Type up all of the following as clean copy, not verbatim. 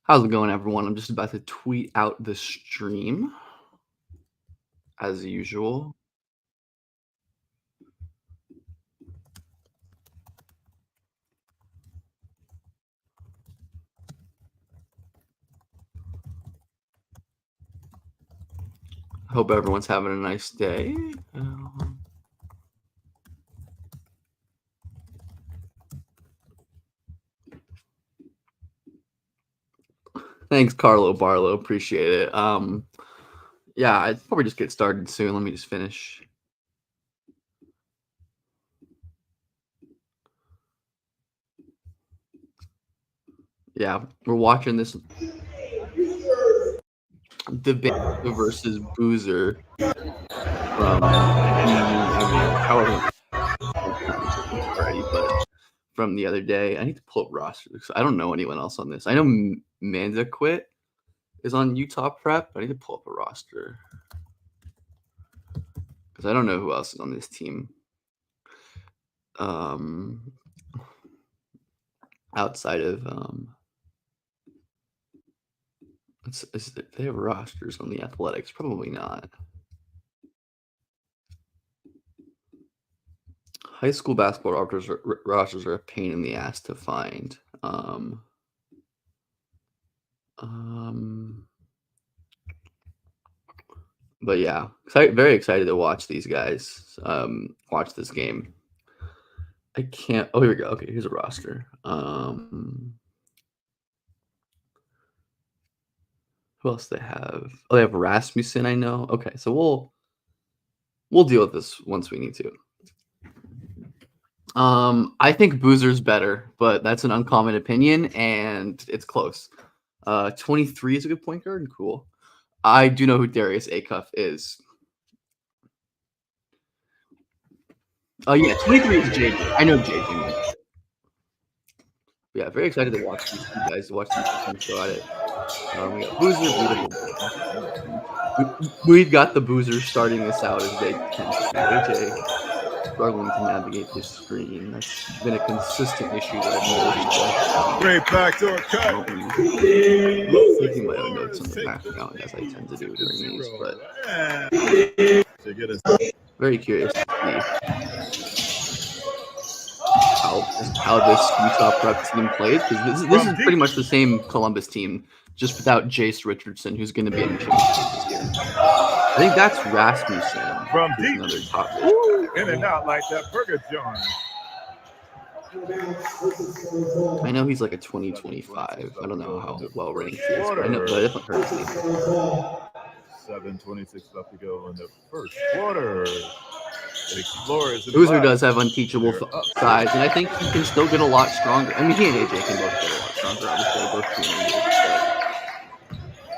How's it going, everyone? I'm just about to tweet out the stream as usual. Hope everyone's having a nice day. Thanks, Carlo Barlow. Appreciate it. Yeah, I'd probably just get started soon. Let me just finish. Yeah, we're watching this Dybantsa versus Boozer from however already, but from the other day. I need to pull up rosters. I don't know anyone else on this. I know Manda quit is on Utah Prep. I need to pull up a roster because I don't know who else is on this team. Outside of they have rosters on the Athletics? Probably not. High school basketball rosters are a pain in the ass to find. But yeah, very excited to watch these guys. Watch this game. I can't. Oh, here we go. Okay, here's a roster. Who else they have? Oh, they have Rasmussen. I know. Okay, so we'll deal with this once we need to. I think Boozer's better, but that's an uncommon opinion, and it's close. 23 is a good point guard. Cool. I do know who Darius Acuff is. Oh yeah, 23 is JJ. I know JJ. Yeah, very excited to watch these two guys. Watch these teams go at it. We got Boozer. We've got the Boozers starting this out as they tend to. AJ struggling to navigate this screen. That's been a consistent issue that I've noticed. Great backdoor cut. Taking my own notes on the background as I tend to do during these, but very curious to see how this Utah Prep team plays, because this is pretty much the same Columbus team, just without Jace Richardson, who's going to be in the championship this year. I think that's Rasmussen. From deep, another top in and out like that burger joint. I know he's like a 2025. I don't know how well ranked he is, but I know, but I definitely heard his name. 7:26 left to go in the first quarter. Boozer does have unteachable size, and I think he can still get a lot stronger. I mean, he and AJ can both get a lot stronger. Obviously, they're both teenagers, but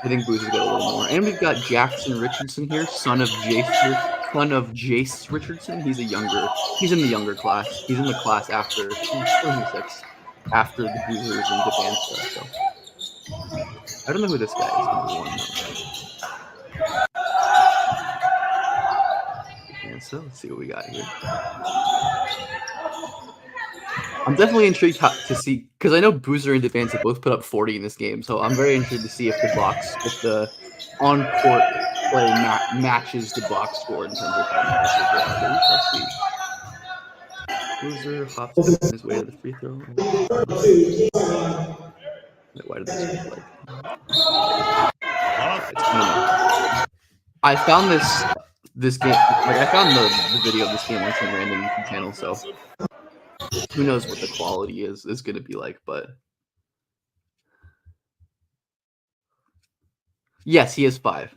I think Boozer's got a little more. And we've got Jackson Richardson here, son of Jace Richardson. He's in the younger class. He's in the class after the Boozers and Dybantsa. So I don't know who this guy is. Number one, so let's see what we got here. I'm definitely intrigued to see, because I know Boozer and Dybantsa both put up 40 in this game, so I'm very intrigued to see if the on-court play matches the box score in terms of how Let's see. Boozer hops on his way to the free throw. Wait, why did this look like? I found this game, I found the video of this game on some random YouTube channel, so who knows what the quality is going to be like, but yes, he is 5.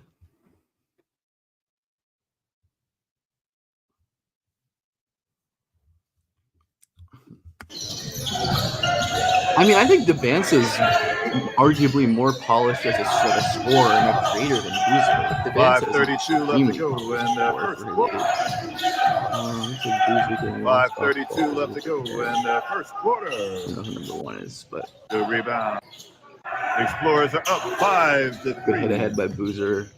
I mean, I think Dybantsa is arguably more polished as a scorer and a creator than Boozer. 5:32 left to go in the first quarter. 5:32 left to go in the first quarter. I don't know who number 1 is, but the rebound. Explorers are up 5-3. Good hit ahead by Boozer.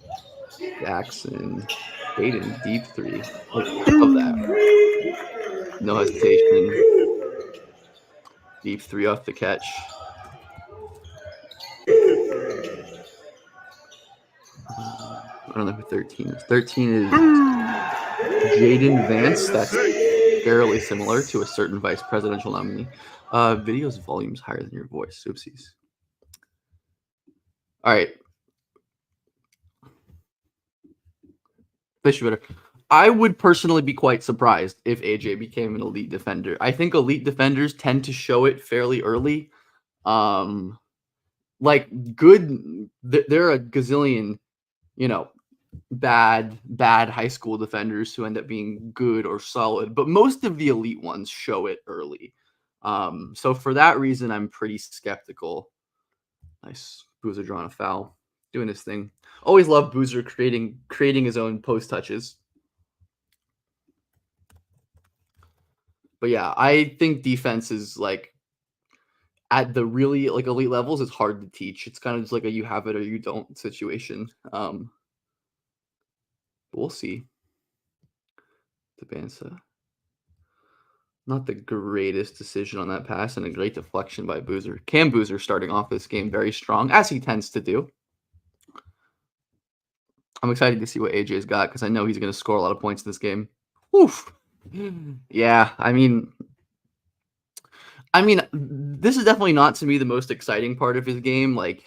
Jackson, Hayden, deep 3. Love that. No hesitation. Deep 3 off the catch. I don't know who 13 is. 13 is Jaden Vance. That's fairly similar to a certain vice presidential nominee. Video's volume's higher than your voice. Oopsies. All right. Fish better. I would personally be quite surprised if AJ became an elite defender. I think elite defenders tend to show it fairly early. Like good, there are a gazillion, you know, bad high school defenders who end up being good or solid, but most of the elite ones show it early. So for that reason, I'm pretty skeptical. Nice. Boozer drawing a foul, doing his thing. Always love Boozer creating his own post touches. But yeah, I think defense is like at the really like elite levels, it's hard to teach. It's kind of just like a you have it or you don't situation. But we'll see. Dybantsa. Not the greatest decision on that pass and a great deflection by Boozer. Cam Boozer starting off this game very strong, as he tends to do. I'm excited to see what AJ's got because I know he's going to score a lot of points in this game. Oof. Yeah, I mean, this is definitely not to me the most exciting part of his game. Like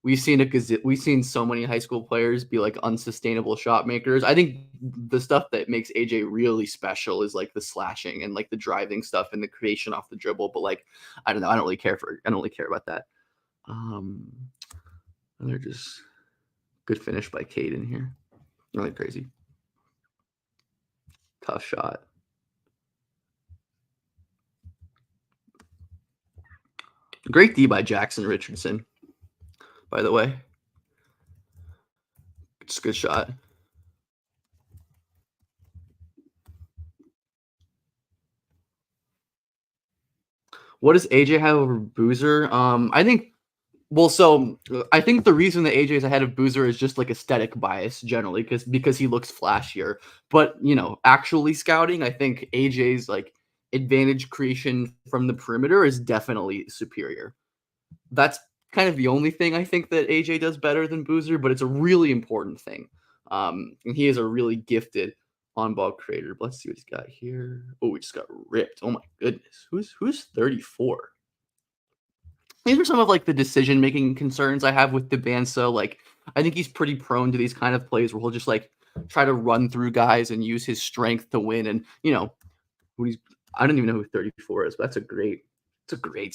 we've seen so many high school players be like unsustainable shot makers. I think the stuff that makes AJ really special is like the slashing and like the driving stuff and the creation off the dribble. But like, I don't know. I don't really care about that. They're just good finish by Caden here. Really crazy. Tough shot. Great D by Jackson Richardson, by the way. It's a good shot. What does AJ have over Boozer? I think I think the reason that AJ is ahead of Boozer is just like aesthetic bias generally, because he looks flashier. But actually scouting, I think AJ's like advantage creation from the perimeter is definitely superior. That's kind of the only thing I think that AJ does better than Boozer, but it's a really important thing. And he is a really gifted on-ball creator. But let's see what he's got here. Oh, we just got ripped. Oh my goodness. Who's 34? These are some of like the decision-making concerns I have with Dybantsa. Like, I think he's pretty prone to these kind of plays where he'll just like try to run through guys and use his strength to win. And when he's I don't even know who 34 is, but it's a great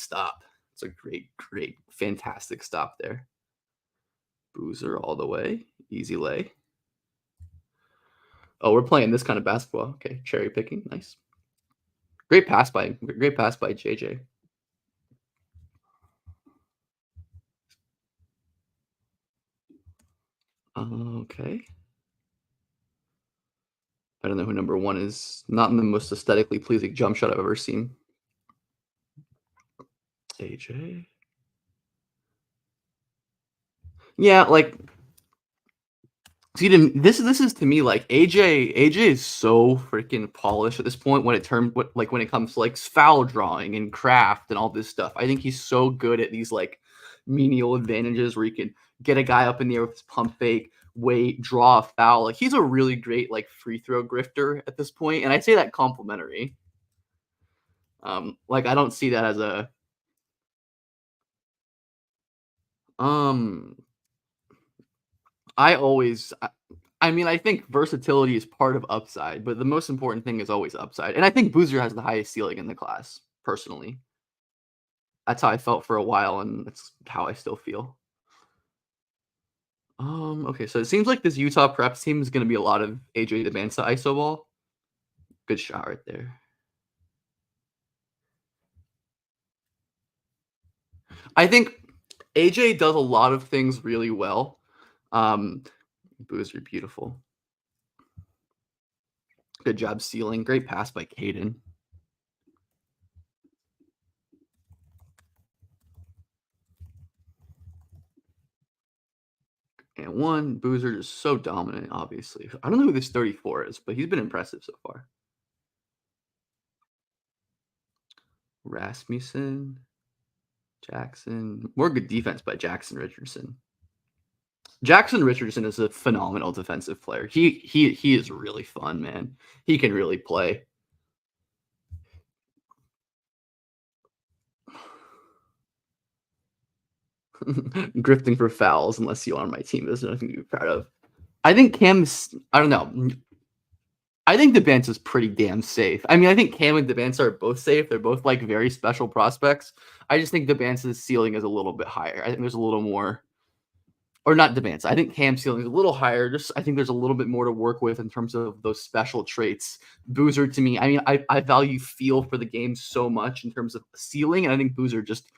stop. It's a great, fantastic stop there. Boozer all the way. Easy lay. Oh, we're playing this kind of basketball. Okay, cherry picking. Nice. Great pass by JJ. Okay. I don't know who number 1 is. Not in the most aesthetically pleasing jump shot I've ever seen. AJ. Yeah, like see, this is to me like AJ is so freaking polished at this point when it comes to like foul drawing and craft and all this stuff. I think he's so good at these like menial advantages where you can get a guy up in the air with his pump fake, wait, draw a foul. Like he's a really great like free throw grifter at this point, and I say that complimentary. Like I don't see that as a um I think versatility is part of upside, but the most important thing is always upside. And I think Boozer has the highest ceiling in the class, personally. That's how I felt for a while, and that's how I still feel. Okay, so it seems like this Utah Preps team is going to be a lot of AJ Dybantsa iso ball. Good shot right there. I think AJ does a lot of things really well. Boozer, beautiful. Good job sealing. Great pass by Caden. And one, Boozer is so dominant, obviously. I don't know who this 34 is, but he's been impressive so far. Rasmussen, Jackson. More good defense by Jackson Richardson. Jackson Richardson is a phenomenal defensive player. He is really fun, man. He can really play. Grifting for fouls, unless you are on my team, there's nothing to be proud of. I think Cam's. I don't know. I think Dybantsa is pretty damn safe. I mean, I think Cam and Dybantsa are both safe. They're both like very special prospects. I just think Dybantsa's ceiling is a little bit higher. I think there's a little more, or not Dybantsa. I think Cam's ceiling is a little higher. Just I think there's a little bit more to work with in terms of those special traits. Boozer, to me, I mean, I value feel for the game so much in terms of ceiling, and I think Boozer just,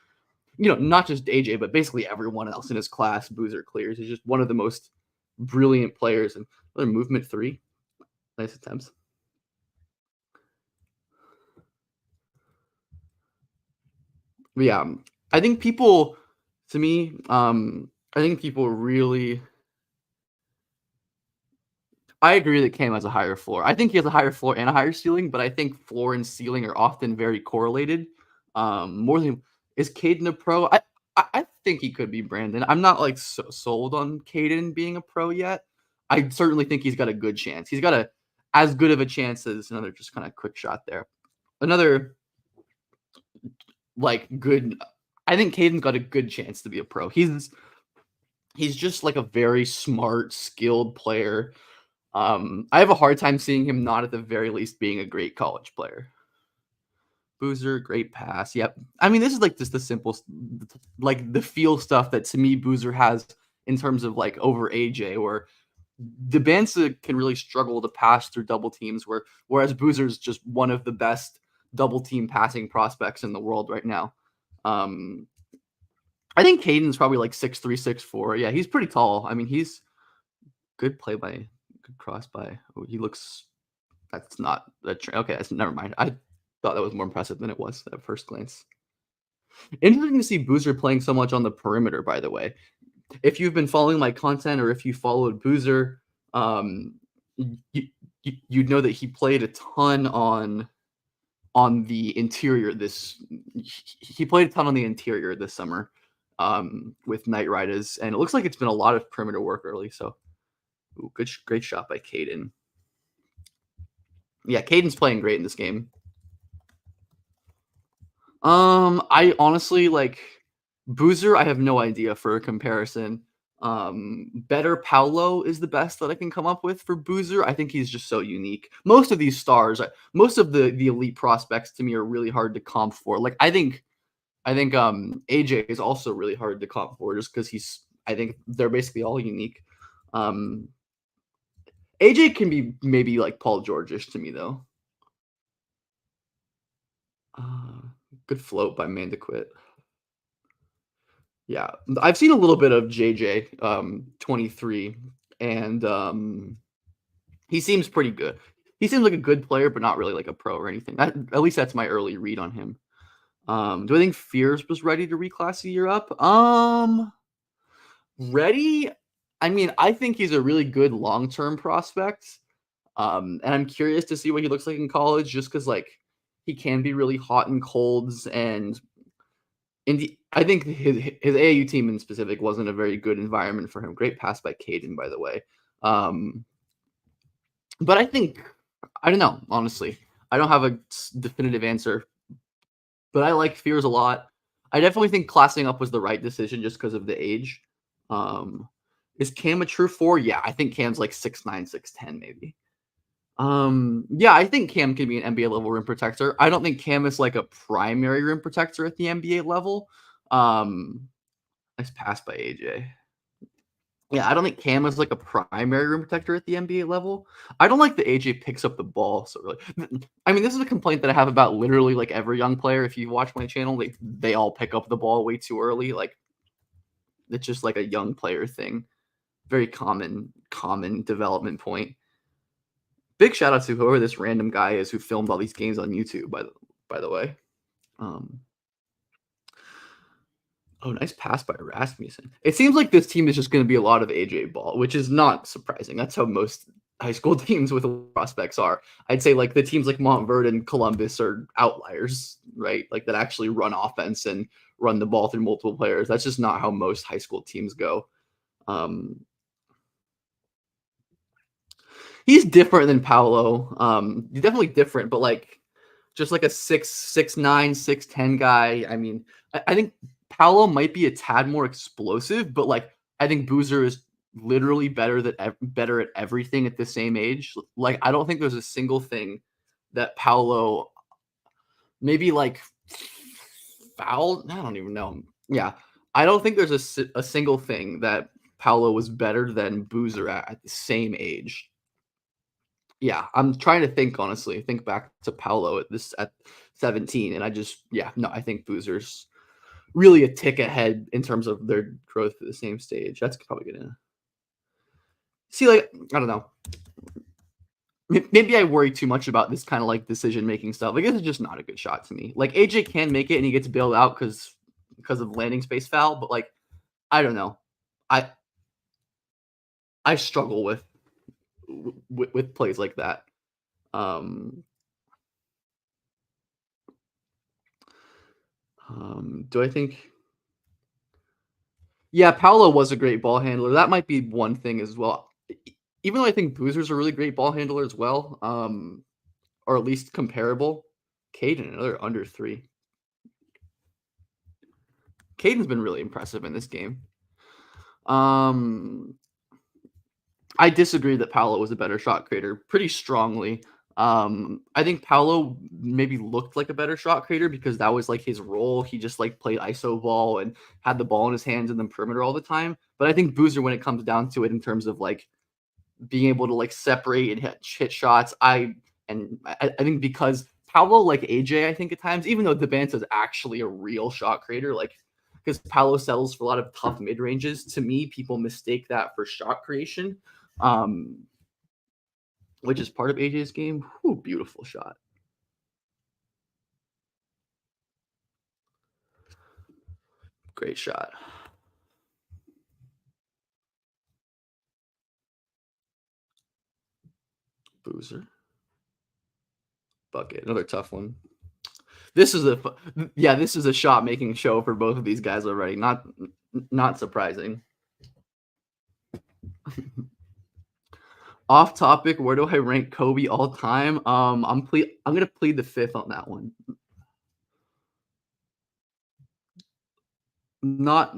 not just AJ, but basically everyone else in his class, Boozer clears. He's just one of the most brilliant players. And another movement 3. Nice attempts. But yeah, I think people, to me, I think people really. I agree that Cam has a higher floor. I think he has a higher floor and a higher ceiling, but I think floor and ceiling are often very correlated. More than is Caden a pro? I think he could be Brandon. I'm not like sold on Caden being a pro yet. I certainly think he's got a good chance. He's got as good of a chance as another just kind of quick shot there. Another like good. I think Caden's got a good chance to be a pro. He's just like a very smart, skilled player. I have a hard time seeing him not at the very least being a great college player. Boozer, great pass. Yep. I mean, this is like just the simple, like the feel stuff that to me Boozer has in terms of like over AJ, where Dybantsa can really struggle to pass through double teams, whereas Boozer's just one of the best double team passing prospects in the world right now. I think Caden's probably like 6'3", 6'4". Yeah, he's pretty tall. I mean, he's good play by, good cross by. Oh, he looks. That's not okay. That's never mind. I thought that was more impressive than it was at first glance. Interesting to see Boozer playing so much on the perimeter. By the way, if you've been following my content or if you followed Boozer, you'd know that he played a ton on the interior he played a ton on the interior this summer with Knight Riders, and it looks like it's been a lot of perimeter work early. So, great shot by Caden. Yeah, Caden's playing great in this game. I honestly like Boozer. I have no idea for a comparison. Better Paolo is the best that I can come up with for Boozer. I think he's just so unique. Most of these stars, most of the elite prospects to me are really hard to comp for. Like I think AJ is also really hard to comp for just because I think they're basically all unique. AJ can be maybe like Paul George-ish to me though. Good float by Mandaquit. Yeah, I've seen a little bit of JJ 23, and he seems pretty good. He seems like a good player, but not really like a pro or anything. At least that's my early read on him. Do I think Fears was ready to reclass a year up? Ready? I mean, I think he's a really good long-term prospect. And I'm curious to see what he looks like in college, just because like he can be really hot and colds, and I think his AAU team in specific wasn't a very good environment for him. Great pass by Caden, by the way. But I don't know, honestly. I don't have a definitive answer, but I like Fears a lot. I definitely think classing up was the right decision just because of the age. Is Cam a true 4? Yeah, I think Cam's like 6'9", 6'10", maybe. Yeah, I think Cam can be an NBA level rim protector. I don't think Cam is like a primary rim protector at the NBA level. Nice pass by AJ. Yeah, I don't think Cam is like a primary rim protector at the NBA level. I don't like that AJ picks up the ball so early. I mean, this is a complaint that I have about literally like every young player. If you watch my channel, they all pick up the ball way too early. Like it's just like a young player thing. Very common development point. Big shout out to whoever this random guy is who filmed all these games on YouTube, by the way. Oh, nice pass by Rasmussen. It seems like this team is just going to be a lot of AJ ball, which is not surprising. That's how most high school teams with prospects are. I'd say like the teams like Montverde and Columbus are outliers, right? Like that actually run offense and run the ball through multiple players. That's just not how most high school teams go. Um, he's different than Paolo. He's definitely different, but like just like a 6'9", 6'10" guy. I mean, I think Paolo might be a tad more explosive, but like I think Boozer is literally better at everything at the same age. Like I don't think there's a single thing that Paolo maybe like foul. I don't even know. Yeah, I don't think there's a single thing that Paolo was better than Boozer at the same age. Yeah, I'm trying to think honestly. Think back to Paolo at 17, and no, I think Boozer's really a tick ahead in terms of their growth at the same stage. That's probably gonna see. Like I don't know. Maybe I worry too much about this kind of like decision making stuff. Like this is just not a good shot to me. Like AJ can make it and he gets bailed out because of landing space foul, but like I don't know. I I struggle with plays like that. Um, do I think? Yeah, Paolo was a great ball handler. That might be one thing as well. Even though I think Boozer's a really great ball handler as well, or at least comparable. Caden, another under 3. Caden's been really impressive in this game. Um, I disagree that Paolo was a better shot creator pretty strongly. I think Paolo maybe looked like a better shot creator because that was like his role. He just like played ISO ball and had the ball in his hands in the perimeter all the time. But I think Boozer, when it comes down to it, in terms of like being able to like separate and hit shots, I think because Paolo like AJ, I think at times, even though Dybantsa is actually a real shot creator, like because Paolo settles for a lot of tough mid ranges. To me, people mistake that for shot creation. Um, which is part of AJ's game. Whew, beautiful shot. Great shot. Boozer. Bucket. Another tough one. This is a shot making show for both of these guys already. Not surprising. Off topic, where do I rank Kobe all time? I'm gonna plead the fifth on that one. Not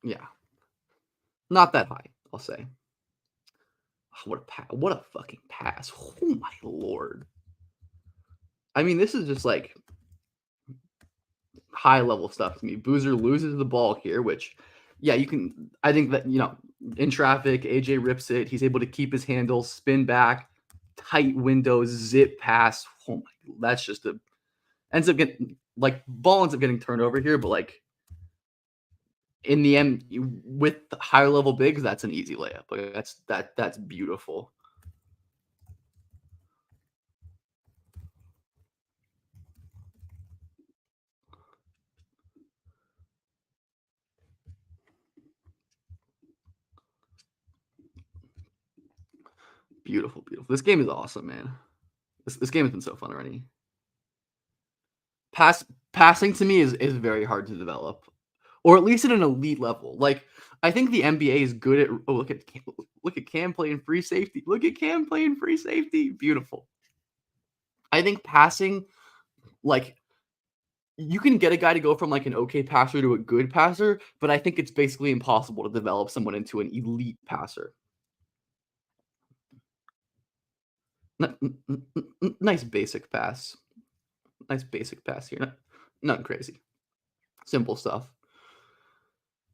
yeah, not that high. I'll say. What a fucking pass! Oh my lord! I mean, this is just like high level stuff to me. Boozer loses the ball here, which, yeah, you can. I think that in traffic, AJ rips it. He's able to keep his handle, spin back, tight windows, zip pass. Oh my, that's just ends up getting like ball ends up getting turned over here, but like in the end, with higher level bigs, that's an easy layup. Like that's beautiful. Beautiful, beautiful. This game is awesome, man. This game has been so fun already. Passing to me is very hard to develop, or at least at an elite level. Like I think the NBA is good at. Oh, look at Cam playing free safety. Look at Cam playing free safety. Beautiful. I think passing, like you can get a guy to go from like an okay passer to a good passer, but I think it's basically impossible to develop someone into an elite passer. Nice basic pass. Nice basic pass here. Nothing crazy. Simple stuff.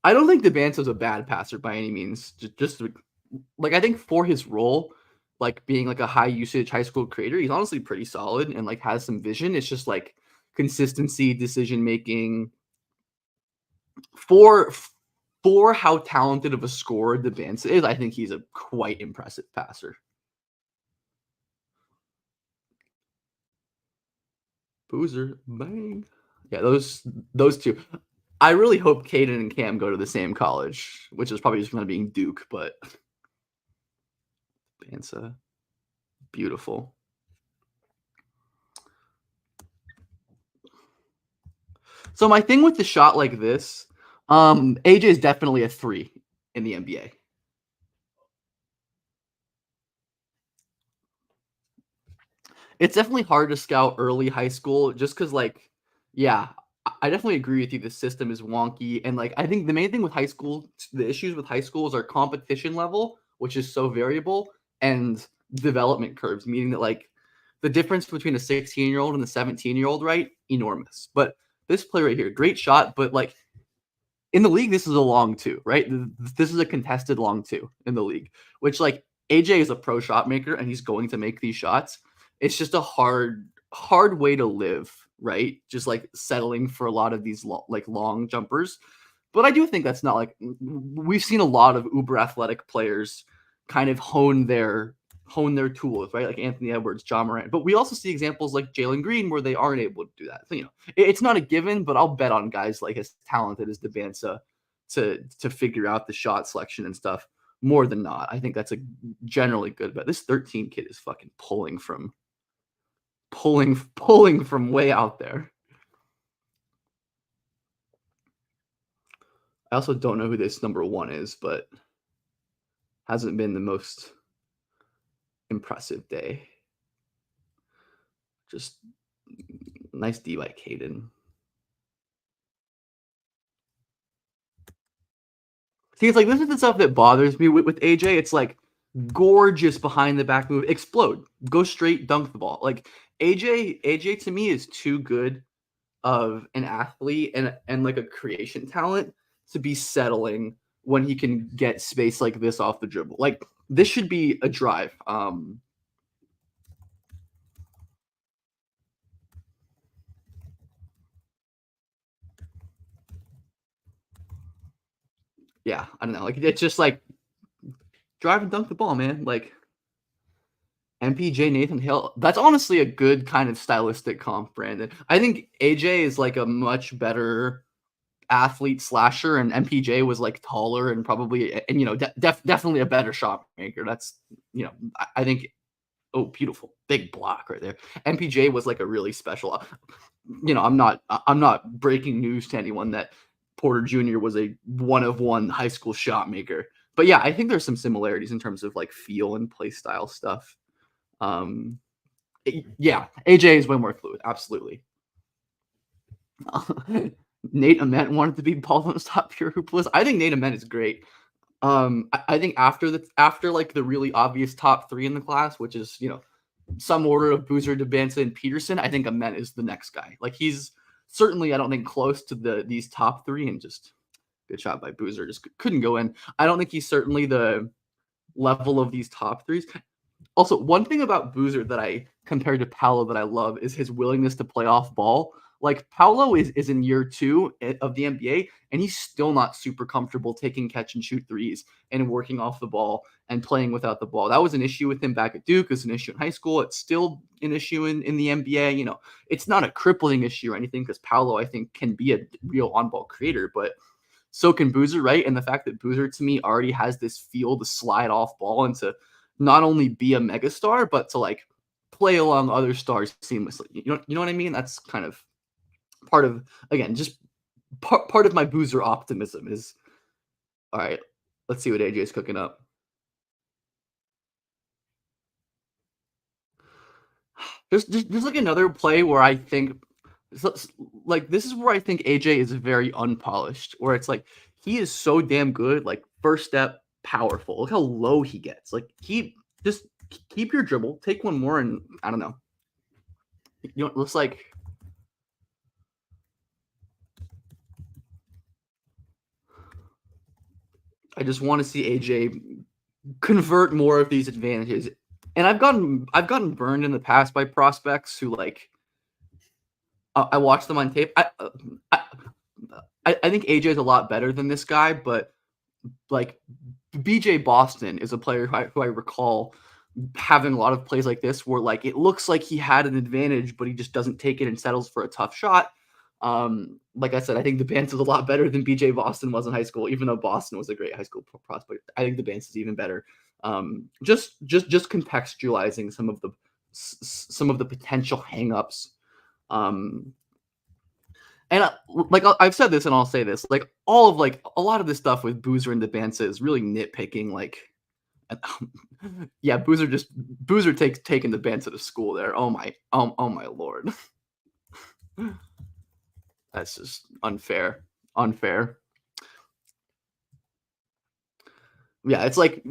I don't think Dybantsa is a bad passer by any means. Just like I think for his role, like being like a high usage high school creator, he's honestly pretty solid and like has some vision. It's just like consistency, decision making. For for how talented of a scorer Dybantsa is, I think he's a quite impressive passer. Boozer, bang. Yeah, those two. I really hope Caden and Cam go to the same college, which is probably just going to be Duke, but Dybantsa, beautiful. So my thing with the shot like this, AJ is definitely a 3 in the NBA. It's definitely hard to scout early high school just because, like, yeah, I definitely agree with you. The system is wonky, and like I think the main thing with high school, the issues with high schools are competition level, which is so variable, and development curves, meaning that like the difference between a 16-year-old and a 17-year-old, right? Enormous. But this play right here, great shot, but like in the league, this is a long two, right? This is a contested long two in the league, which like AJ is a pro shot maker and he's going to make these shots. It's just a hard way to live, right? Just like settling for a lot of these long jumpers. But I do think that's not like we've seen a lot of uber athletic players kind of hone their tools, right? Like Anthony Edwards, John Morant. But we also see examples like Jalen Green where they aren't able to do that. So, it's not a given, but I'll bet on guys like as talented as Dybantsa to figure out the shot selection and stuff more than not. I think that's a generally good bet. This 13 kid is fucking pulling from way out there. I also don't know who this number one is, but hasn't been the most impressive day. Just nice D by Caden. See, it's like this is the stuff that bothers me with AJ. It's like gorgeous behind the back move, explode, go straight, dunk the ball. Like AJ to me is too good of an athlete and like a creation talent to be settling when he can get space like this off the dribble. Like this should be a drive. Yeah, I don't know. Like it's just like drive and dunk the ball, man. Like MPJ Nathan Hill. That's honestly a good kind of stylistic comp, Brandon. I think AJ is like a much better athlete slasher, and MPJ was like taller and probably and definitely a better shot maker. That's I think. Oh, beautiful big block right there. MPJ was like a really special. I'm not breaking news to anyone that Porter Jr. was a one of one high school shot maker. But yeah, I think there's some similarities in terms of like feel and play style stuff. Um, yeah, AJ is way more fluid. Absolutely. Nate Ament wanted to be Baldwin's top pure hoop list. I think Nate Ament is great. I think after like the really obvious top three in the class, which is some order of Boozer, Dybantsa, and Peterson, I think Ament is the next guy. Like he's certainly I don't think close to these top three, and just good shot by Boozer, just couldn't go in. I don't think he's certainly the level of these top threes. Also, one thing about Boozer that I compared to Paolo that I love is his willingness to play off ball. Like Paolo is in year 2 of the NBA, and he's still not super comfortable taking catch and shoot threes and working off the ball and playing without the ball. That was an issue with him back at Duke. It's an issue in high school. It's still an issue in the NBA. It's not a crippling issue or anything because Paolo, I think, can be a real on-ball creator, but so can Boozer, right? And the fact that Boozer, to me, already has this feel to slide off ball and to not only be a megastar, but to like play along other stars seamlessly. You know what I mean? That's kind of part of, again, just part of my Boozer optimism is, all right, let's see what AJ is cooking up. There's like another play where I think, like this is where I think AJ is very unpolished, where it's like he is so damn good, like first step, powerful. Look how low he gets. Like just keep your dribble, take one more, and I don't know. It looks like I just want to see AJ convert more of these advantages. And I've gotten burned in the past by prospects who like I watched them on tape. I think AJ is a lot better than this guy, but like BJ Boston is a player who I recall having a lot of plays like this where like it looks like he had an advantage, but he just doesn't take it and settles for a tough shot. Like I said, I think the Dybantsa is a lot better than BJ Boston was in high school, even though Boston was a great high school prospect. I think the Dybantsa is even better. Just contextualizing some of the potential hangups. And like I've said this, and I'll say this, like all of like a lot of this stuff with Boozer and Dybantsa is really nitpicking. Like, yeah, Boozer takes taking Dybantsa to school there. Oh my lord, that's just unfair, unfair. Yeah, it's like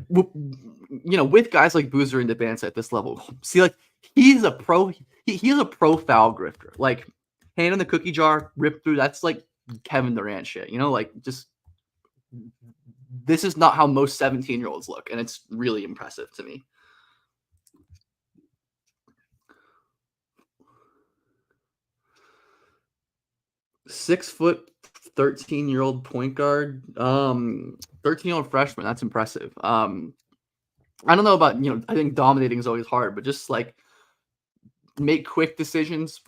with guys like Boozer and Dybantsa at this level, see, like he's a pro. He's a pro foul grifter. Like hand in the cookie jar, rip through. That's like Kevin Durant shit. Like just this is not how most 17-year-olds look, and it's really impressive to me. 6 foot, 13-year-old point guard, 13-year-old freshman. That's impressive. I don't know about I think dominating is always hard, but just like make quick decisions,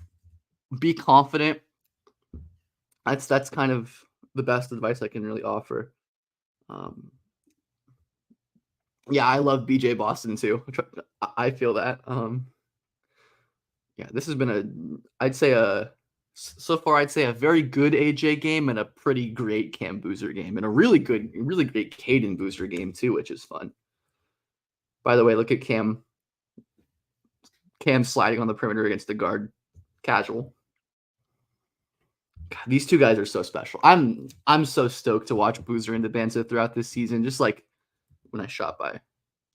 be confident. That's kind of the best advice I can really offer. Yeah, I love BJ Boston too. I feel that. Yeah, this has been I'd say so far I'd say a very good AJ game and a pretty great Cam Boozer game and a really great Caden Boozer game too, which is fun. By the way, look at Cam sliding on the perimeter against the guard. Casual. God, these two guys are so special. I'm so stoked to watch Boozer and Dybantsa throughout this season. Just like when I shot by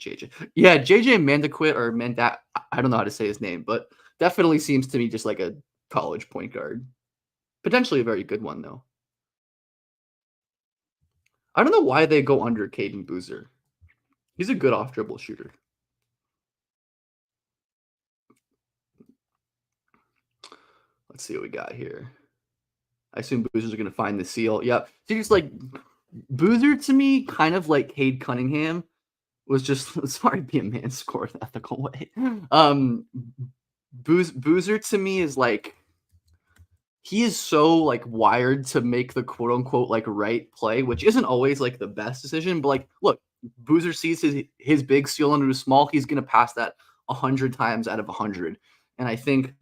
JJ. Yeah, JJ Mandaquit or Mandat. I don't know how to say his name, but definitely seems to me just like a college point guard. Potentially a very good one though. I don't know why they go under Caden Boozer. He's a good off dribble shooter. Let's see what we got here. I assume Boozer's going to find the seal. Yep. So just like Boozer to me, kind of like Cade Cunningham, was just sorry, be a man, score an ethical way. Boozer to me is like he is so like wired to make the quote unquote like right play, which isn't always like the best decision. But like, look, Boozer sees his big seal under his small. He's going to pass that 100 times out of 100, and I think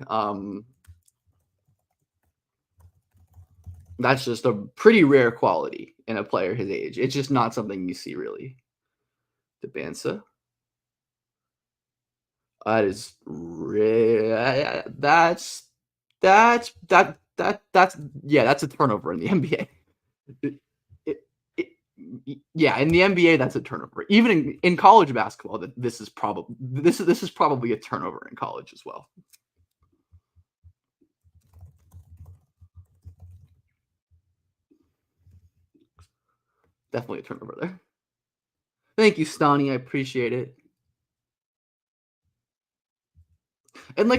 that's just a pretty rare quality in a player his age. It's just not something you see really. Dybantsa. That is rare. That's yeah, that's a turnover in the NBA. Yeah, in the NBA, that's a turnover. Even in college basketball, this is probably a turnover in college as well. Definitely a turnover there. Thank you, Stani. I appreciate it. And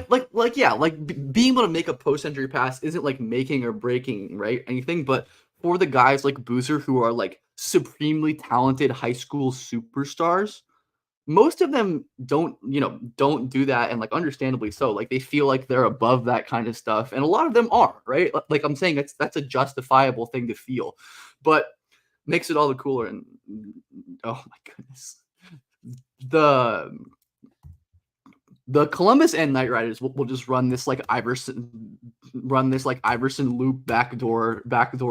yeah, being able to make a post-entry pass isn't like making or breaking, right? Anything, but for the guys like Boozer who are like supremely talented high school superstars, most of them don't do that, and like understandably so. Like they feel like they're above that kind of stuff, and a lot of them are, right? Like I'm saying, that's a justifiable thing to feel, but makes it all the cooler. And oh my goodness, the Columbus and Knight Riders will just run this like Iverson loop backdoor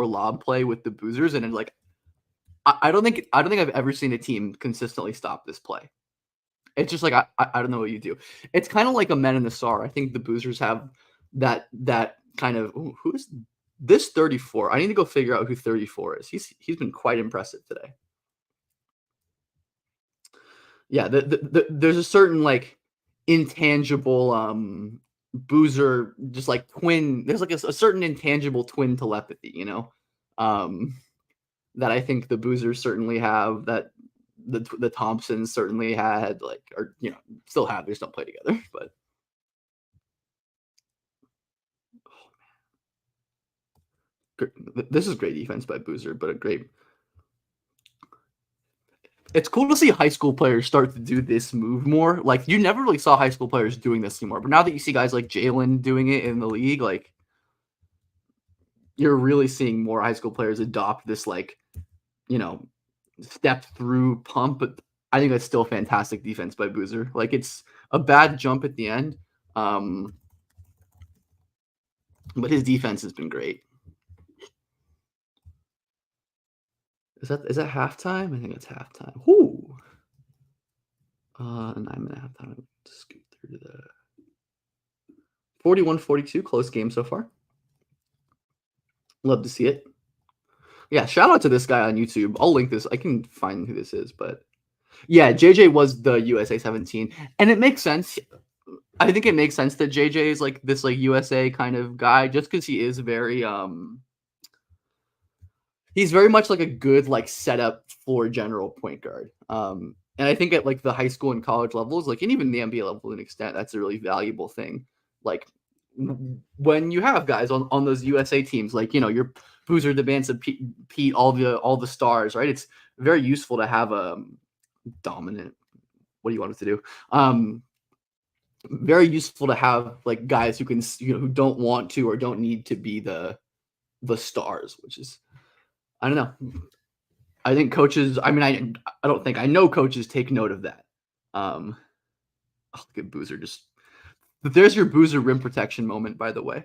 lob play with the Boozers, and like I don't think I've ever seen a team consistently stop this play. It's just like I don't know what you do. It's kind of like a Men in the Star. I think the Boozers have that kind of who's this 34. I need to go figure out who 34 is. He's been quite impressive today. Yeah, there's a certain like intangible Boozer, just like twin. There's like a certain intangible twin telepathy, that I think the Boozers certainly have, that the Thompsons certainly had, like, or still have. They just don't play together, but this is great defense by Boozer, but a great. It's cool to see high school players start to do this move more. Like you never really saw high school players doing this anymore, but now that you see guys like Jalen doing it in the league, like you're really seeing more high school players adopt this, like, step through pump. But I think that's still fantastic defense by Boozer. Like it's a bad jump at the end. but his defense has been great. Is that halftime? I think it's halftime. Whoo! 9-minute halftime. Scoot through to the 41-42, close game so far. Love to see it. Yeah, shout out to this guy on YouTube. I'll link this. I can find who this is, but yeah, JJ was the USA 17, and it makes sense. I think it makes sense that JJ is like this like USA kind of guy, just because he is very he's very much like a good like setup floor general point guard. And I think at like the high school and college levels, like and even the NBA level to an extent, that's a really valuable thing. Like when you have guys on those USA teams, like your Boozer, Dybantsa, Pete, all the stars, right? It's very useful to have a dominant. What do you want us to do? Very useful to have like guys who can who don't want to or don't need to be the stars, which is I don't know. I think coaches. I mean, I don't think I know coaches take note of that. Oh, look at Boozer. There's your Boozer rim protection moment, by the way.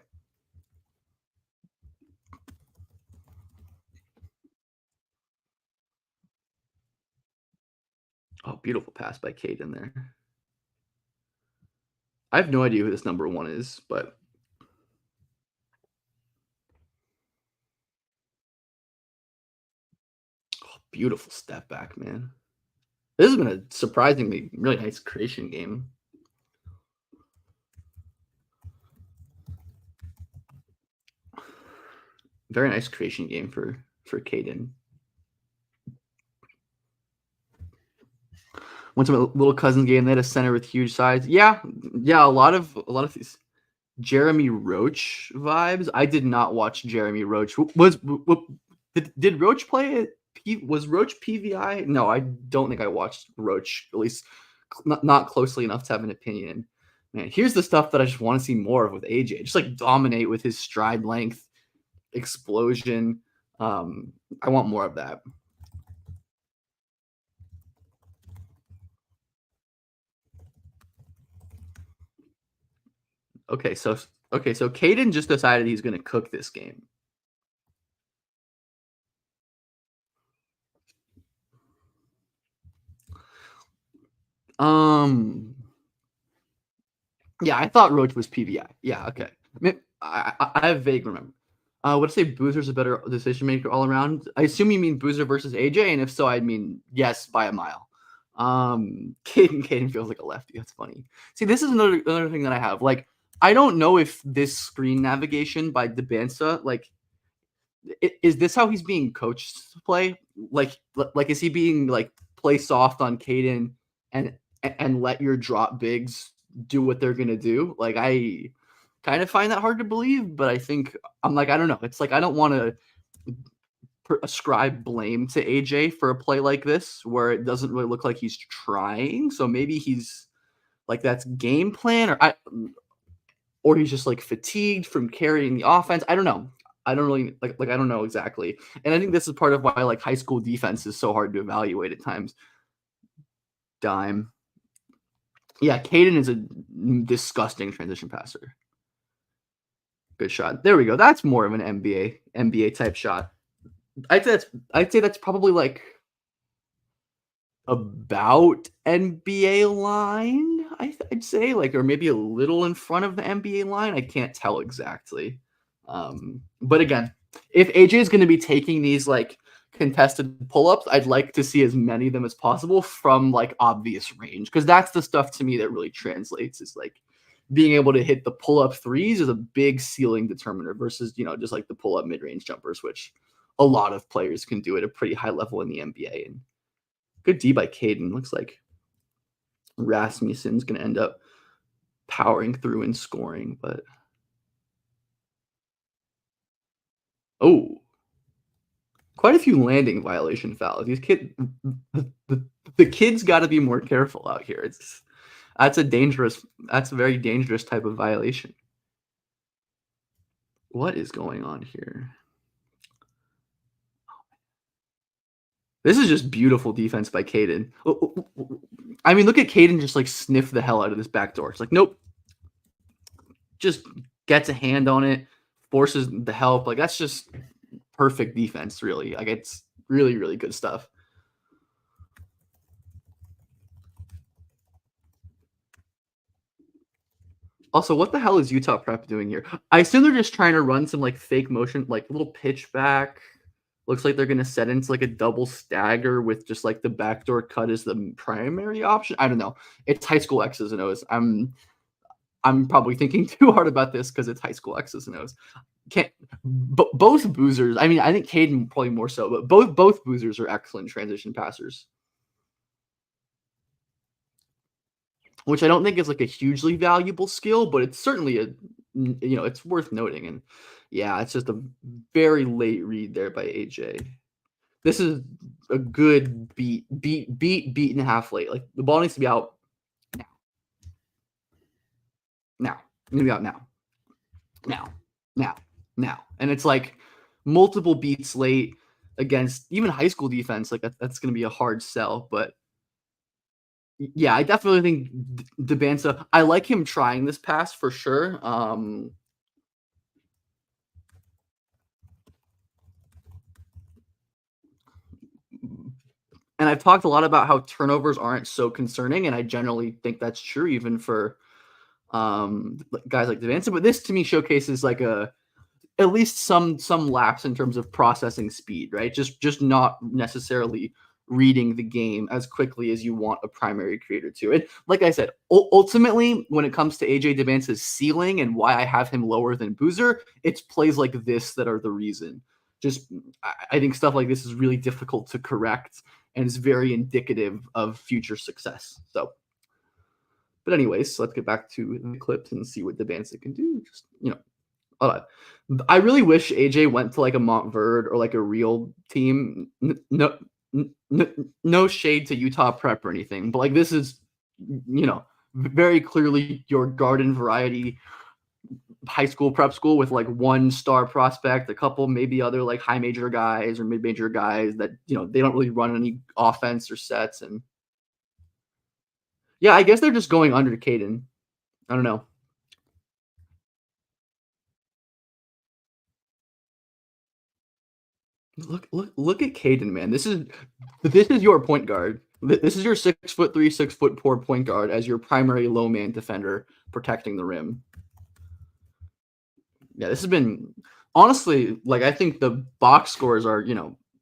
Oh, beautiful pass by Caden there. I have no idea who this number 1 is, but beautiful step back, man. This has been a surprisingly really nice creation game. Very nice creation game for Caden. Went to my little cousin's game. They had a center with huge size. Yeah. A lot of these Jeremy Roach vibes. I did not watch Jeremy Roach. Did Roach play it? Was Roach PVI? No, I don't think I watched Roach, at least not closely enough to have an opinion. Man, here's the stuff that I just want to see more of with AJ. Just like dominate with his stride length, explosion. I want more of that. Okay, so Caden just decided he's going to cook this game. Yeah, I thought Roach was PVI. Yeah, okay. I have vague remember. Would I say Boozer's a better decision maker all around? I assume you mean Boozer versus AJ, and if so, I'd mean yes by a mile. Caden feels like a lefty. That's funny. See, this is another thing that I have. Like, I don't know if this screen navigation by Dybantsa, like, is this how he's being coached to play? Like is he being like play soft on Caden and let your drop bigs do what they're gonna do? Like I kind of find that hard to believe, but I think I'm like I don't know. It's like I don't want to ascribe blame to AJ for a play like this where it doesn't really look like he's trying. So maybe he's like that's game plan or he's just like fatigued from carrying the offense. I don't know. I don't really like I don't know exactly. And I think this is part of why like high school defense is so hard to evaluate at times. Dime. Yeah, Caden is a disgusting transition passer. Good shot. There we go. That's more of an NBA type shot. I'd say that's probably like about NBA line, I'd say, like, or maybe a little in front of the NBA line. I can't tell exactly. But again, if AJ is going to be taking these like contested pull-ups, I'd like to see as many of them as possible from like obvious range, because that's the stuff to me that really translates is like being able to hit the pull-up threes is a big ceiling determiner versus, just like the pull-up mid-range jumpers, which a lot of players can do at a pretty high level in the NBA. And good D by Caden. Looks like Rasmussen's going to end up powering through and scoring, but quite a few landing violation fouls. These the kids got to be more careful out here. That's a very dangerous type of violation. What is going on here? This is just beautiful defense by Caden. I mean, look at Caden just like sniff the hell out of this back door. It's like, nope. Just gets a hand on it, forces the help. Like that's just perfect defense, really. Like it's really, really good stuff. Also, what the hell is Utah Prep doing here? I assume they're just trying to run some like fake motion, like little pitch back. Looks like they're gonna set into like a double stagger with just like the backdoor cut as the primary option. I don't know. It's high school X's and O's. I'm probably thinking too hard about this because it's high school X's and O's. Can't both boozers. I mean, I think Caden probably more so, but both boozers are excellent transition passers. Which I don't think is like a hugely valuable skill, but it's certainly it's worth noting. And yeah, it's just a very late read there by AJ. This is a good beat and a half late. Like the ball needs to be out now. Now. It needs to be out now. Now. And it's like multiple beats late against even high school defense. Like that's going to be a hard sell, but yeah, I definitely think Dybantsa. I like him trying this pass for sure. And I've talked a lot about how turnovers aren't so concerning, and I generally think that's true even for guys like Dybantsa. But this to me showcases like at least some lapse in terms of processing speed, right? Just not necessarily reading the game as quickly as you want a primary creator to. And like I said, ultimately, when it comes to AJ Dybantsa's ceiling and why I have him lower than Boozer, it's plays like this that are the reason. Just I think stuff like this is really difficult to correct and is very indicative of future success. So, but anyways, let's get back to the clips and see what Dybantsa can do. Just I really wish AJ went to like a Montverde or like a real team. No shade to Utah Prep or anything, but like this is, very clearly your garden variety high school prep school with like one star prospect, a couple maybe other like high major guys or mid major guys that they don't really run any offense or sets. And yeah, I guess they're just going under Caden. I don't know. Look at Caden, man. This is your point guard. This is your 6'3", 6'4" point guard as your primary low man defender protecting the rim. Yeah, this has been honestly like I think the box scores are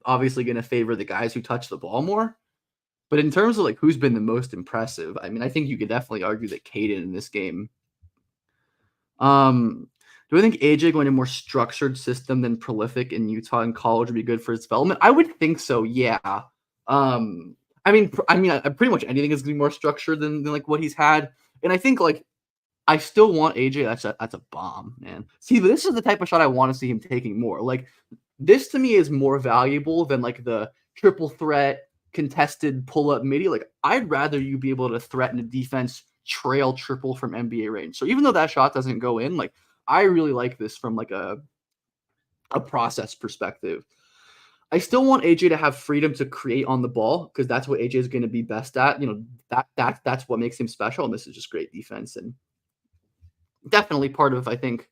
obviously going to favor the guys who touch the ball more. But in terms of like who's been the most impressive, I mean, I think you could definitely argue that Caden in this game. Do I think AJ going to a more structured system than prolific in Utah and college would be good for his development? I would think so. Yeah. I mean, pretty much anything is going to be more structured than like what he's had, and I think like I still want AJ. That's a bomb, man. See, this is the type of shot I want to see him taking more. Like this to me is more valuable than like the triple threat contested pull up midi. Like I'd rather you be able to threaten a defense trail triple from NBA range. So even though that shot doesn't go in, like I really like this from like a process perspective. I still want AJ to have freedom to create on the ball because that's what AJ is going to be best at. That's what makes him special. And this is just great defense and definitely part of I think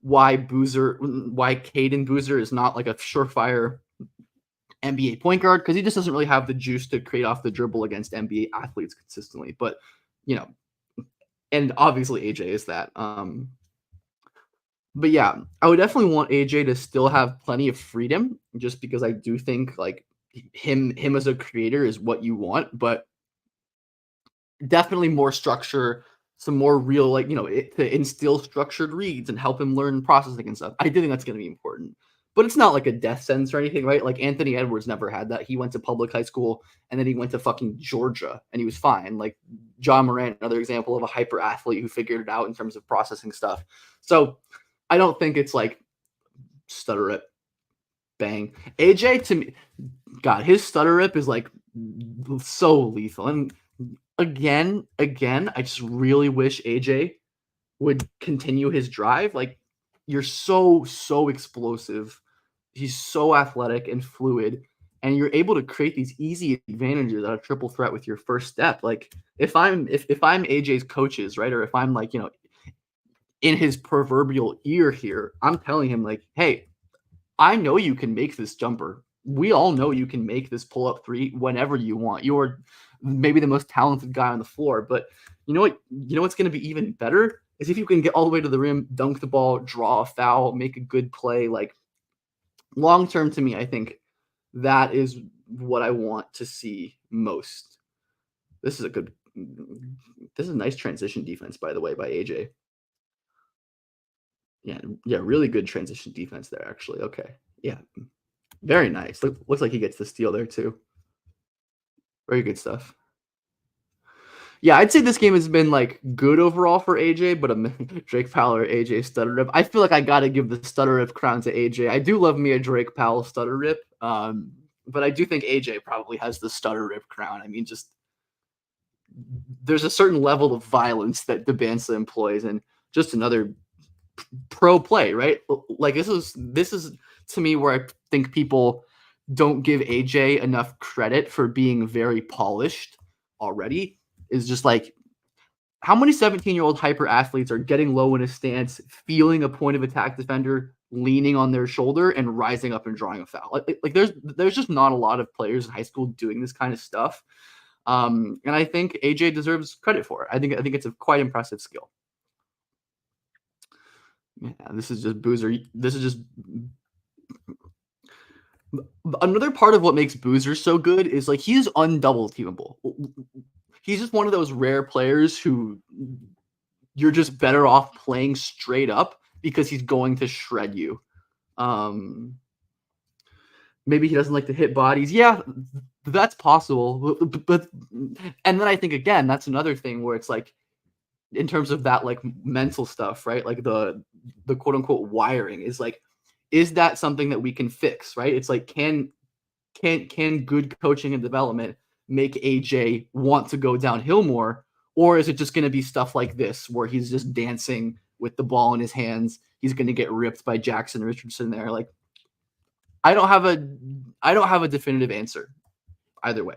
why Caden Boozer is not like a surefire NBA point guard because he just doesn't really have the juice to create off the dribble against NBA athletes consistently. But and obviously AJ is that. But yeah, I would definitely want AJ to still have plenty of freedom just because I do think like him as a creator is what you want, but definitely more structure, some more real like, to instill structured reads and help him learn processing and stuff. I do think that's going to be important. But it's not like a death sentence or anything, right? Like Anthony Edwards never had that. He went to public high school and then he went to fucking Georgia and he was fine. Like John Morant, another example of a hyper athlete who figured it out in terms of processing stuff. So I don't think it's like stutter rip, bang. AJ to me, God, his stutter rip is like so lethal. And again, I just really wish AJ would continue his drive. Like you're so explosive. He's so athletic and fluid, and you're able to create these easy advantages at a triple threat with your first step. Like if I'm AJ's coaches, right, or if I'm like in his proverbial ear here. I'm telling him like, hey, I know you can make this jumper. We all know you can make this pull up three whenever you want. You're maybe the most talented guy on the floor, but you know what? You know what's going to be even better is if you can get all the way to the rim, dunk the ball, draw a foul, make a good play. Like long term, to me, I think that is what I want to see most. This is a good. This is a nice transition defense, by the way, by AJ. Yeah, yeah, really good transition defense there, actually. Okay, yeah, very nice. Looks like he gets the steal there too. Very good stuff. Yeah, I'd say this game has been like good overall for AJ, but Drake Powell or AJ stutter rip. I feel like I got to give the stutter rip crown to AJ. I do love me a Drake Powell stutter rip, but I do think AJ probably has the stutter rip crown. I mean, just there's a certain level of violence that Dybantsa employs, and just another pro play, right? Like this is to me where I think people don't give AJ enough credit for being very polished already. Is just like how many 17-year-old hyper athletes are getting low in a stance, feeling a point of attack defender, leaning on their shoulder, and rising up and drawing a foul. Like there's just not a lot of players in high school doing this kind of stuff. And I think AJ deserves credit for it. I think it's a quite impressive skill. Yeah, this is just Boozer. This is just another part of what makes Boozer so good is like he's undouble teamable. He's just one of those rare players who you're just better off playing straight up because he's going to shred you. Um, maybe he doesn't like to hit bodies. Yeah, that's possible. But and then I think again that's another thing where it's like in terms of that like mental stuff, right? Like the quote unquote wiring is like, is that something that we can fix, right? It's like can good coaching and development make AJ want to go downhill more, or is it just going to be stuff like this where he's just dancing with the ball in his hands? He's going to get ripped by Jackson Richardson there. Like I don't have a definitive answer either way.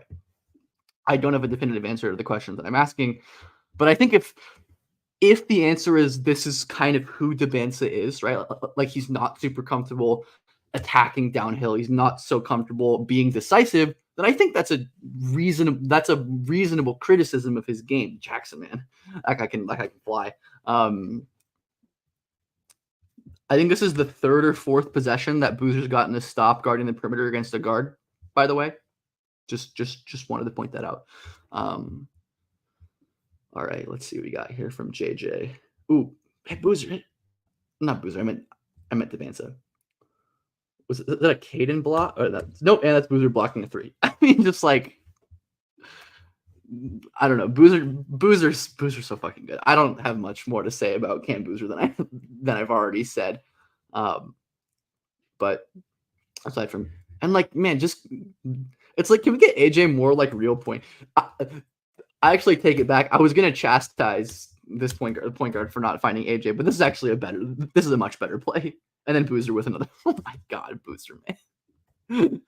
I don't have a definitive answer to the questions that I'm asking, but I think if the answer is this is kind of who Dybantsa is, right? Like he's not super comfortable attacking downhill. He's not so comfortable being decisive. Then I think that's a reasonable criticism of his game. Jackson, man, like I can fly. I think this is the third or fourth possession that Boozer's gotten a stop guarding the perimeter against a guard. By the way, just wanted to point that out. All right, let's see what we got here from JJ. Ooh, hey, Boozer. Not Boozer. I meant Dybantsa. Was that a Caden block? Or no, and that's Boozer blocking a three. I mean, just like I don't know. Boozer's so fucking good. I don't have much more to say about Cam Boozer than I've already said. But aside from and like man, just it's like can we get AJ more like real point? I actually take it back. I was gonna chastise this point guard for not finding AJ, but this is a much better play. And then Boozer with another. Oh my god, Boozer, man.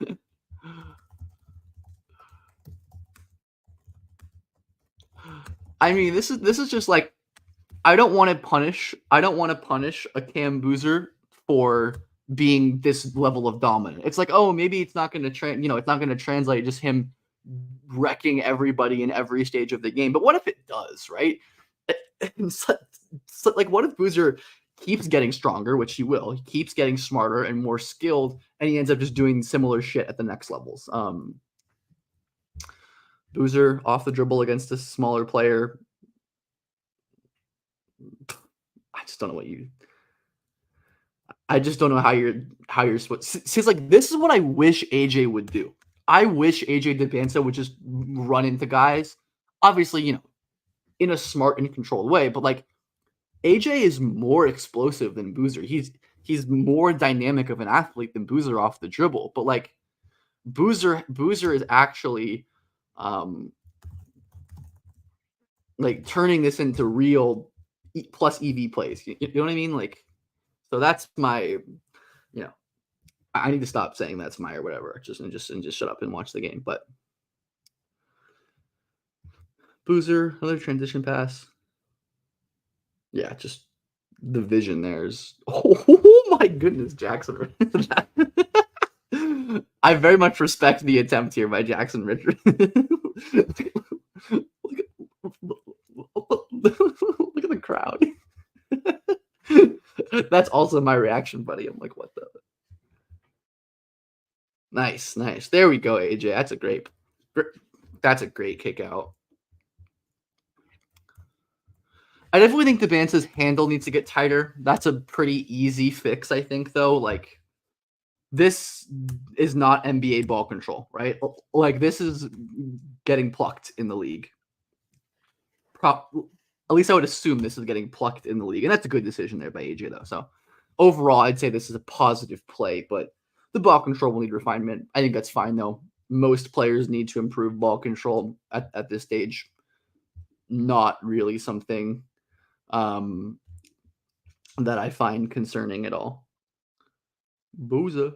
I mean, this is just like I don't want to punish a Cam Boozer for being this level of dominant. It's like, oh, maybe it's not going to it's not going to translate just him wrecking everybody in every stage of the game. But what if it does, right? So, like, what if Boozer keeps getting stronger, which he will. He keeps getting smarter and more skilled, and he ends up just doing similar shit at the next levels. Boozer off the dribble against a smaller player. I just don't know I just don't know how you're supposed. See, it's like this is what I wish AJ would do. I wish AJ Dybantsa would just run into guys. Obviously, in a smart and controlled way, but like AJ is more explosive than Boozer. He's more dynamic of an athlete than Boozer off the dribble. But like Boozer is actually like turning this into real plus EV plays. You know what I mean? Like, so that's my, I need to stop saying that's my or whatever. Just shut up and watch the game. But Boozer, another transition pass. Yeah, just the vision there is. Oh my goodness, Jackson. I very much respect the attempt here by Jackson Richard. Look at the crowd. That's also my reaction, buddy. I'm like, what the? Nice, nice. There we go, AJ. That's a great kick out. I definitely think Dybantsa's handle needs to get tighter. That's a pretty easy fix, I think, though. Like, this is not NBA ball control, right? Like, this is getting plucked in the league. At least I would assume this is getting plucked in the league. And that's a good decision there by AJ, though. So, overall, I'd say this is a positive play, but the ball control will need refinement. I think that's fine, though. Most players need to improve ball control at this stage. Not really something that I find concerning at all. Booza.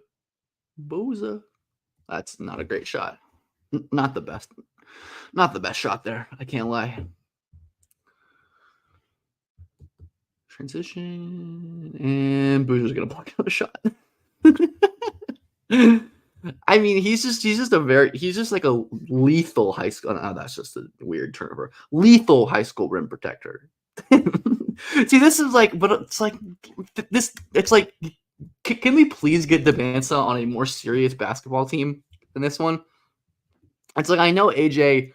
That's not a great shot. Not the best. Not the best shot there. I can't lie. Transition. And Boozer's going to block another shot. I mean, he's just like a lethal high school. Oh, that's just a weird turnover. Lethal high school rim protector. See, this is like, but it's like this. It's like, can we please get Dybantsa on a more serious basketball team than this one? It's like, I know AJ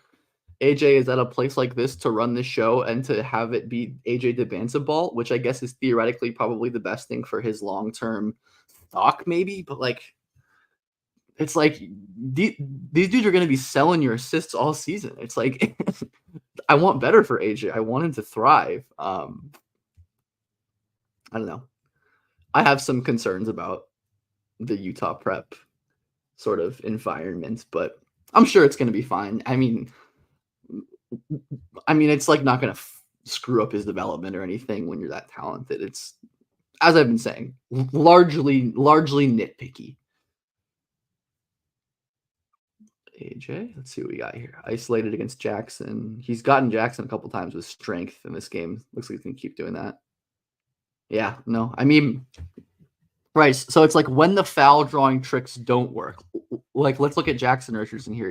is at a place like this to run this show and to have it be AJ Dybantsa ball, which I guess is theoretically probably the best thing for his long-term stock, maybe. But like, it's like these dudes are going to be selling your assists all season. It's like, I want better for AJ. I want him to thrive. I don't know. I have some concerns about the Utah prep sort of environment, but I'm sure it's going to be fine. I mean, it's like not going to screw up his development or anything when you're that talented. It's, as I've been saying, largely nitpicky. AJ, let's see what we got here. Isolated against Jackson. He's gotten Jackson a couple times with strength in this game. Looks like he's going to keep doing that. Yeah, no, I mean, right. So it's like when the foul drawing tricks don't work. Like, let's look at Jackson Richardson here.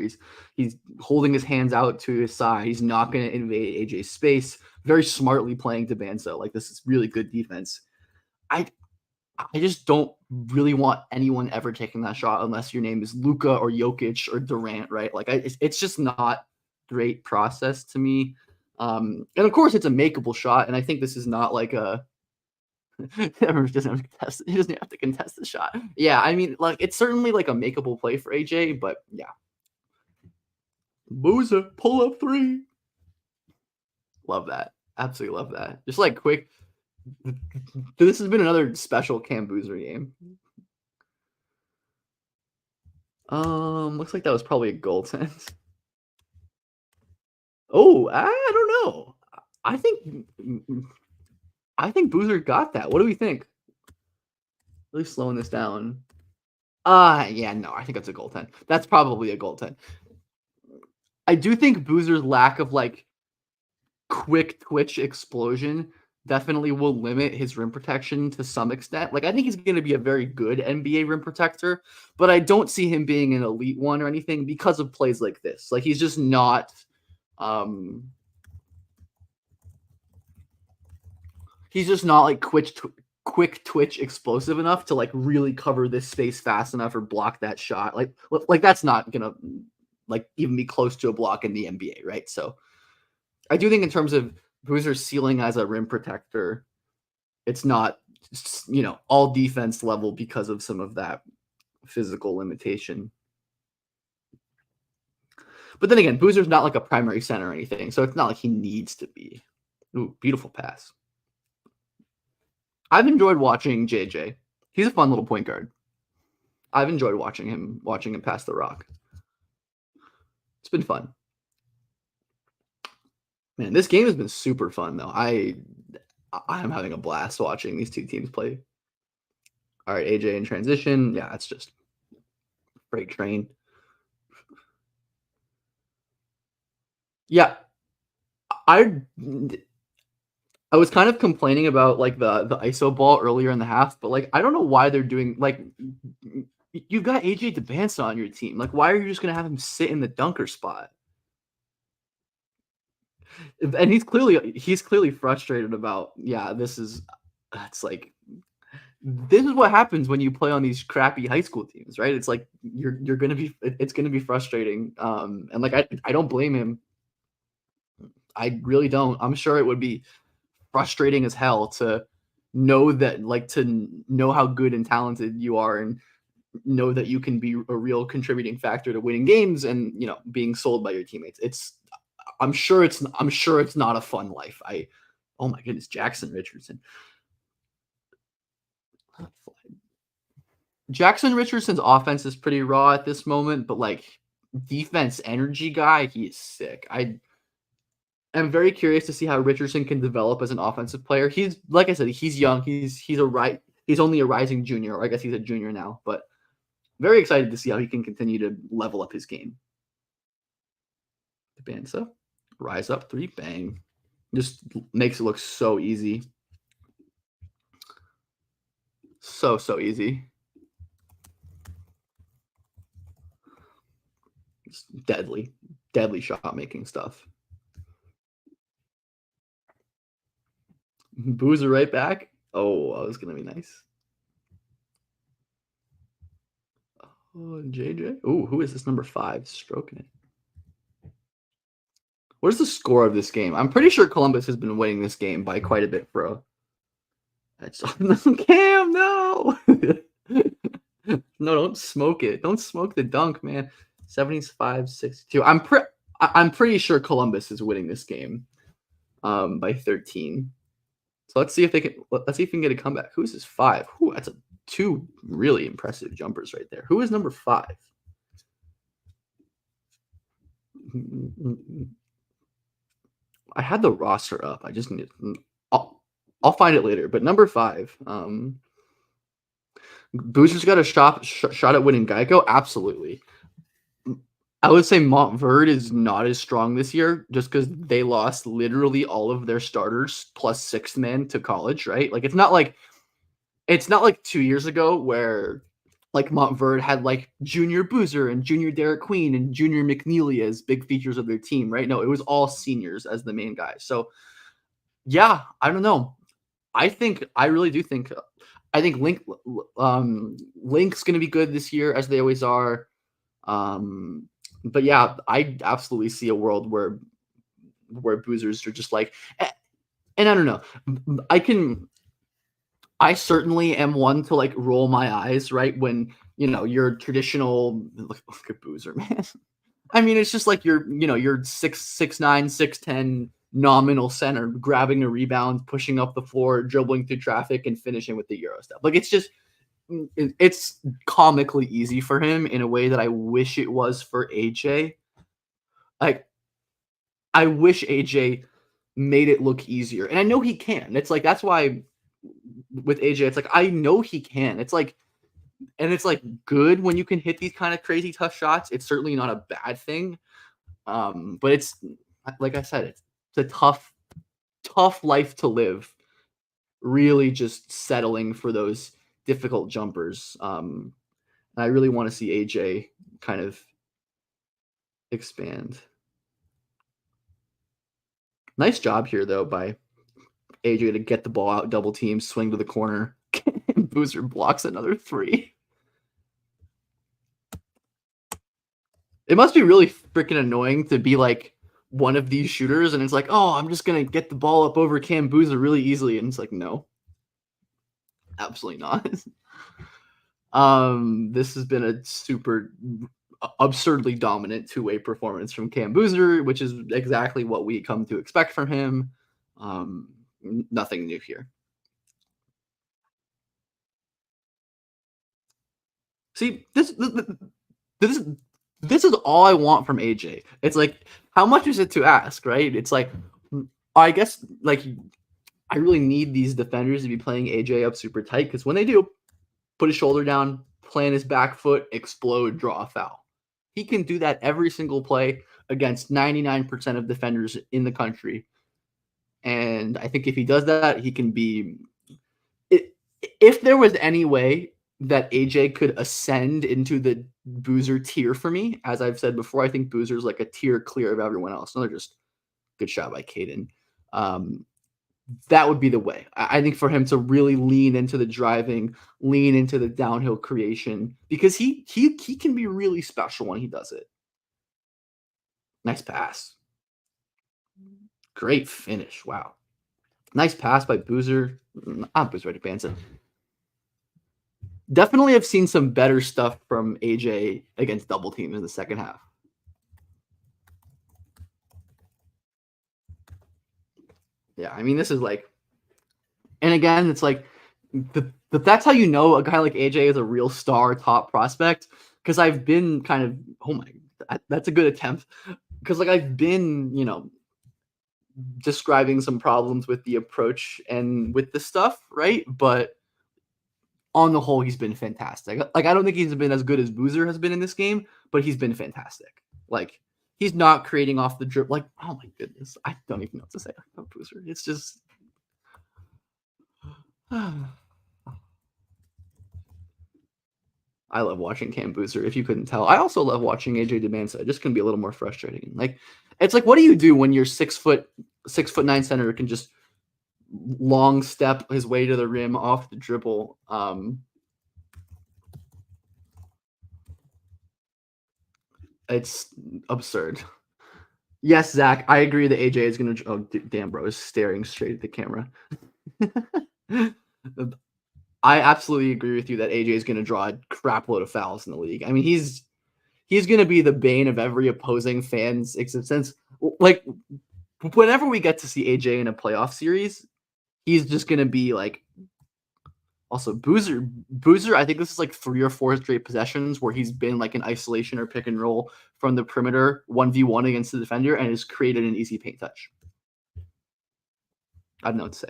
He's holding his hands out to his side. He's not going to invade AJ's space. Very smartly playing Dybantsa. Like, this is really good defense. I just don't really want anyone ever taking that shot unless your name is Luka or Jokic or Durant, right? Like, it's just not great process to me. And of course, it's a makeable shot, and I think this is not like a he doesn't have to contest the shot. Yeah, I mean, like, it's certainly like a makeable play for AJ, but yeah. Boozer, pull up three. Love that. Absolutely love that. Just like quick. This has been another special Cam Boozer game. Looks like that was probably a goaltend. Oh, I don't know. I think Boozer got that. What do we think? Really slowing this down. Yeah, no, I think that's a goaltend. That's probably a goaltend. I do think Boozer's lack of like quick twitch explosion definitely will limit his rim protection to some extent. Like, I think he's going to be a very good NBA rim protector, but I don't see him being an elite one or anything because of plays like this. Like, he's just not like quick twitch explosive enough to like really cover this space fast enough or block that shot. Like that's not gonna like even be close to a block in the NBA, right? So I do think in terms of Boozer's ceiling as a rim protector, it's not all defense level because of some of that physical limitation. But then again, Boozer's not like a primary center or anything, so it's not like he needs to be. Ooh, beautiful pass. I've enjoyed watching JJ. He's a fun little point guard. I've enjoyed watching him pass the rock. It's been fun. Man, this game has been super fun though. I'm having a blast watching these two teams play. All right, AJ in transition. Yeah, that's just freight train. Yeah. I was kind of complaining about like the ISO ball earlier in the half, but like I don't know why they're doing like you've got AJ Dybantsa on your team. Like, why are you just gonna have him sit in the dunker spot? And he's clearly frustrated about this is that's like this is what happens when you play on these crappy high school teams, right? It's like you're gonna be it's gonna be frustrating. And like I don't blame him. I really don't. I'm sure it would be frustrating as hell to know that like to know how good and talented you are and know that you can be a real contributing factor to winning games and being sold by your teammates. I'm sure it's not a fun life. Oh my goodness, Jackson Richardson. Jackson Richardson's offense is pretty raw at this moment, but like defense energy guy, he is sick. I'm very curious to see how Richardson can develop as an offensive player. He's like I said, he's young. He's only a rising junior, or I guess he's a junior now, but very excited to see how he can continue to level up his game. Dybantsa, rise up three, bang. Just makes it look so easy. So easy. It's deadly shot making stuff. Boozer right back. Oh, that was gonna be nice. Oh, JJ. Oh, who is this number 5 stroking it? What is the score of this game? I'm pretty sure Columbus has been winning this game by quite a bit, bro. That's Cam, no. No, don't smoke it. Don't smoke the dunk, man. 75-62. I'm pretty sure Columbus is winning this game by 13. So let's see if we can get a comeback. Who's this 5? Ooh, that's 2 really impressive jumpers right there. Who is number 5? I had the roster up. I just need I'll find it later. But number 5, Boozer's got a shot at winning Geico. Absolutely. I would say Montverde is not as strong this year just because they lost literally all of their starters plus 6th man to college, right? Like it's not like 2 years ago where like Montverde had like Junior Boozer and Junior Derek Queen and Junior McNeely as big features of their team, right? No, it was all seniors as the main guys. So yeah, I don't know. I really do think Link's going to be good this year as they always are. But yeah, I absolutely see a world where Boozers are just like, and I don't know. I certainly am one to like roll my eyes, right? When your traditional look at Boozer, man. I mean, it's just like your 6'9", 6'10" nominal center grabbing a rebound, pushing up the floor, dribbling through traffic, and finishing with the Euro step. Like it's comically easy for him in a way that I wish it was for AJ. Like I wish AJ made it look easier, and I know he can. It's like that's why with AJ, it's like I know he can. It's like good when you can hit these kind of crazy tough shots. It's certainly not a bad thing. But it's like I said, it's a tough life to live. Really just settling for those difficult jumpers. I really want to see AJ kind of expand. Nice job here though by AJ to get the ball out, double team, swing to the corner. Boozer blocks another 3. It must be really freaking annoying to be like one of these shooters, and it's like, oh, I'm just gonna get the ball up over Cam Boozer really easily, and it's like, no, absolutely not. This has been a super absurdly dominant 2-way performance from Cam Boozer, which is exactly what we come to expect from him. Nothing new here. See, this is all I want from AJ. It's like, how much is it to ask, right? It's like, I guess, like, I really need these defenders to be playing AJ up super tight because when they do, put his shoulder down, plant his back foot, explode, draw a foul. He can do that every single play against 99% of defenders in the country. And I think if he does that, he can be. It, if there was any way that AJ could ascend into the Boozer tier for me, as I've said before, I think Boozer's like a tier clear of everyone else. Another just good shot by Caden. That would be the way. I think for him to really lean into the driving, lean into the downhill creation, because he can be really special when he does it. Nice pass. Great finish. Wow. Nice pass by Boozer. Not Boozer, Dybantsa. Definitely have seen some better stuff from AJ against double teams in the second half. Yeah, I mean, this is like, and again, it's like, that's how you know a guy like AJ is a real star top prospect. Because I've been kind of, oh my, that's a good attempt. Because like I've been, describing some problems with the approach and with the stuff, right? But on the whole, he's been fantastic. Like I don't think he's been as good as Boozer has been in this game, but he's been fantastic. Like he's not creating off the drip. Like, oh my goodness, I don't even know what to say about Boozer. It's just. I love watching Cam Boozer, if you couldn't tell. I also love watching AJ Dybantsa. It just can be a little more frustrating. Like, it's like, what do you do when your 6'9" center can just long step his way to the rim off the dribble? It's absurd. Yes, Zach, I agree that AJ is going to. Oh, damn, bro, is staring straight at the camera. I absolutely agree with you that AJ is going to draw a crap load of fouls in the league. I mean, he's going to be the bane of every opposing fan's existence. Like, whenever we get to see AJ in a playoff series, he's just going to be like. Also, Boozer, I think this is like 3 or 4 straight possessions where he's been like an isolation or pick and roll from the perimeter 1v1 against the defender and has created an easy paint touch. I don't know what to say.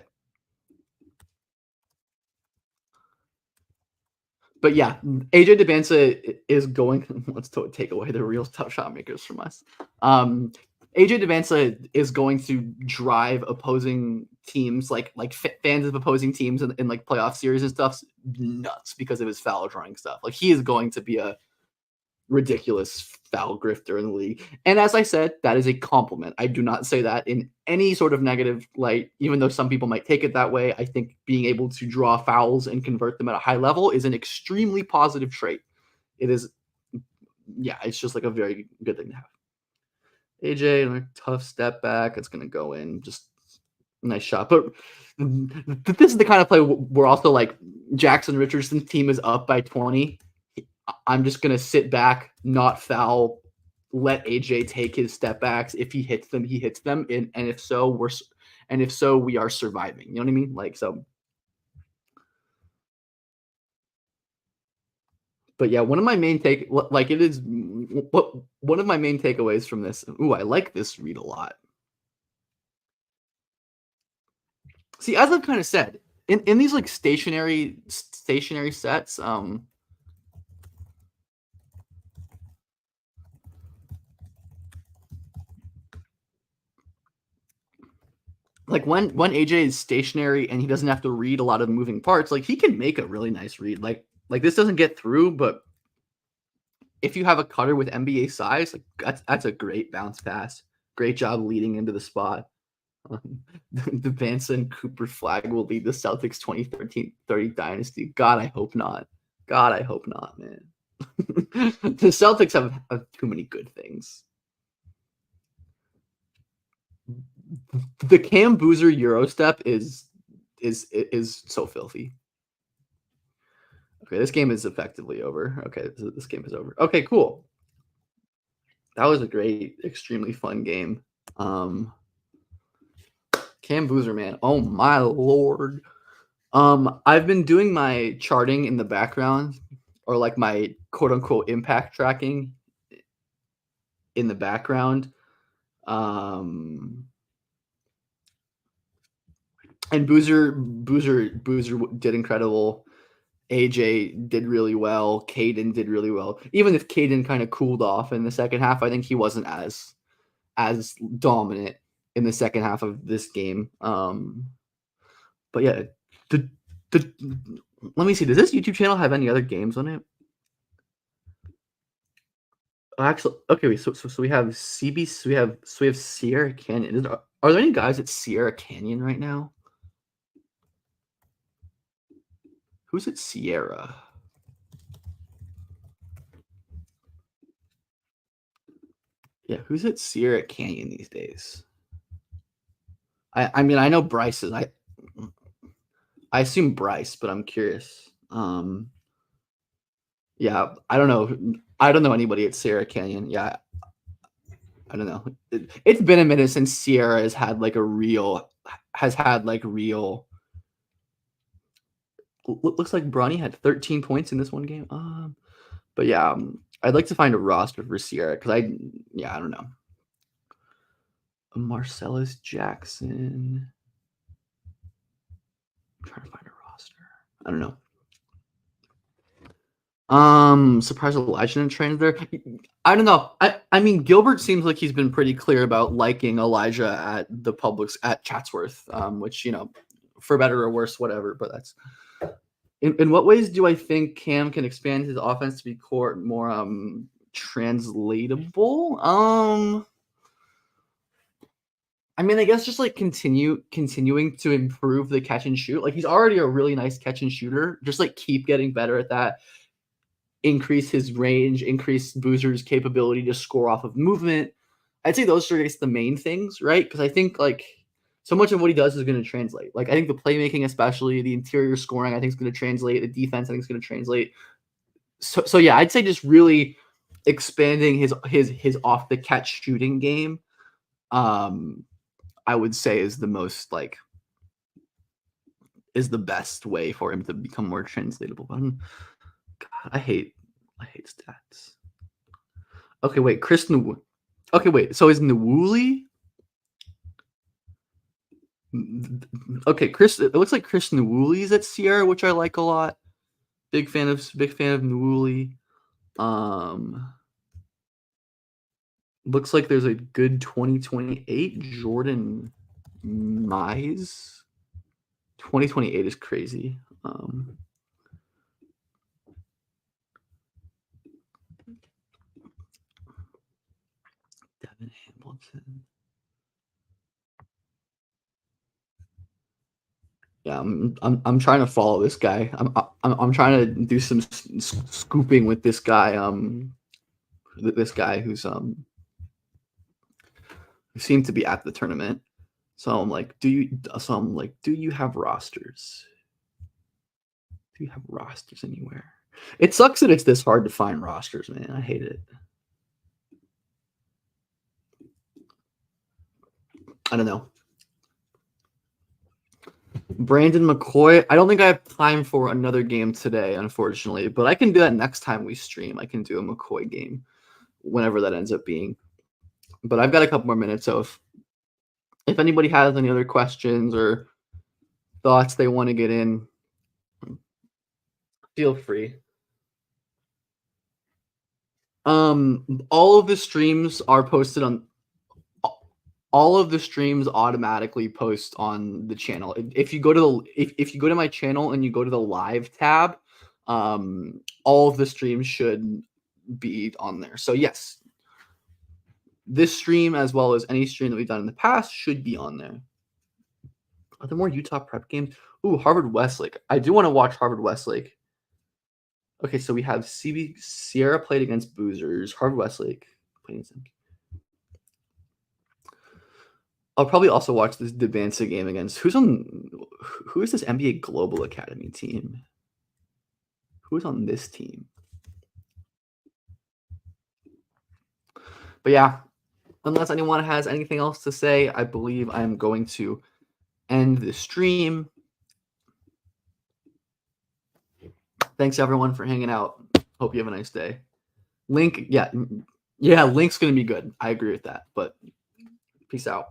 But yeah, AJ Dybantsa is going. Let's take away the real tough shot makers from us. AJ Dybantsa is going to drive opposing teams, like fans of opposing teams in like playoff series and stuff, nuts because of his foul drawing stuff. Like he is going to be a ridiculous foul grifter in the league. And as I said, that is a compliment. I do not say that in any sort of negative light, even though some people might take it that way. I think being able to draw fouls and convert them at a high level is an extremely positive trait. It is, yeah, it's just like a very good thing to have. AJ, another tough step back. It's going to go in. Just nice shot. But this is the kind of play where also like Jackson Richardson's team is up by 20. I'm just going to sit back, not foul, let AJ take his step backs. If he hits them, he hits them. And if so, we are surviving. You know what I mean? Like, so. But yeah, one of my main takeaways from this. Ooh, I like this read a lot. See, as I've kind of said, in these like stationary sets, like when AJ is stationary and he doesn't have to read a lot of moving parts, like he can make a really nice read. Like this doesn't get through, but if you have a cutter with NBA size, like that's a great bounce pass. Great job leading into the spot. The Dybantsa and Cooper flag will lead the Celtics 2013-30 dynasty. God, I hope not. God, I hope not, man. The Celtics have too many good things. The Cam Boozer Euro step is so filthy. Okay, this game is effectively over. Okay, this game is over. Okay, cool. That was a great, extremely fun game. Cam Boozer, man. Oh my lord. I've been doing my charting in the background, or like my quote unquote impact tracking in the background. And Boozer did incredible. AJ did really well. Caden did really well. Even if Caden kind of cooled off in the second half, I think he wasn't as dominant. in the second half of this game. But yeah, the let me see. Does this YouTube channel have any other games on it? Actually, okay. Wait, so we have CB. We have Sierra Canyon. Are there any guys at Sierra Canyon right now? Who's at Sierra? Yeah, who's at Sierra Canyon these days? I mean, I know Bryce is. I assume Bryce, but I'm curious. Yeah, I don't know. I don't know anybody at Sierra Canyon. Yeah, I don't know. It's been a minute since Sierra has had like real. Looks like Bronny had 13 points in this one game. But yeah, I'd like to find a roster for Sierra because I don't know. Marcellus Jackson. I'm trying to find a roster. I don't know. Surprised Elijah didn't train there. I don't know. I mean, Gilbert seems like he's been pretty clear about liking Elijah at the Publix at Chatsworth, which, for better or worse, whatever. But that's in what ways do I think Cam can expand his offense to be more translatable? I mean, I guess just like continuing to improve the catch and shoot. Like he's already a really nice catch and shooter. Just like keep getting better at that. Increase his range, increase Boozer's capability to score off of movement. I'd say those are the main things, right? Because I think like so much of what he does is going to translate. Like I think the playmaking, especially the interior scoring, I think is going to translate. The defense, I think is going to translate. So yeah, I'd say just really expanding his off the catch shooting game. I would say is the most is the best way for him to become more translatable. God, I hate stats. Okay, wait, Okay, wait. So is Nwuli? Okay, it looks like Chris Nwuli's at Sierra, which I like a lot. Big fan of Nwuli. Looks like there's a good 2028 Jordan Mize. 2028 is crazy. Devin Hamilton. Yeah, I'm trying to follow this guy. I'm trying to do some scooping with this guy. This guy who seemed to be at the tournament. So I'm like, do you have rosters? Do you have rosters anywhere? It sucks that it's this hard to find rosters, man. I hate it. I don't know. Brandon McCoy. I don't think I have time for another game today, unfortunately, but I can do that next time we stream. I can do a McCoy game whenever that ends up being. But I've got a couple more minutes, so if anybody has any other questions or thoughts they want to get in, feel free. All of the streams are posted on. All of the streams automatically post on the channel. If you go to if you go to my channel and you go to the live tab, all of the streams should be on there. So yes, this stream as well as any stream that we've done in the past should be on there. Are there more Utah prep games? Ooh, Harvard Westlake. I do want to watch Harvard Westlake. Okay, so we have Sierra played against Boozers. Harvard Westlake played against them. I'll probably also watch this Dybantsa game against who is this NBA Global Academy team? Who's on this team? But yeah, unless anyone has anything else to say, I believe I'm going to end the stream. Thanks everyone for hanging out. Hope you have a nice day. Link's gonna be good. I agree with that. But peace out.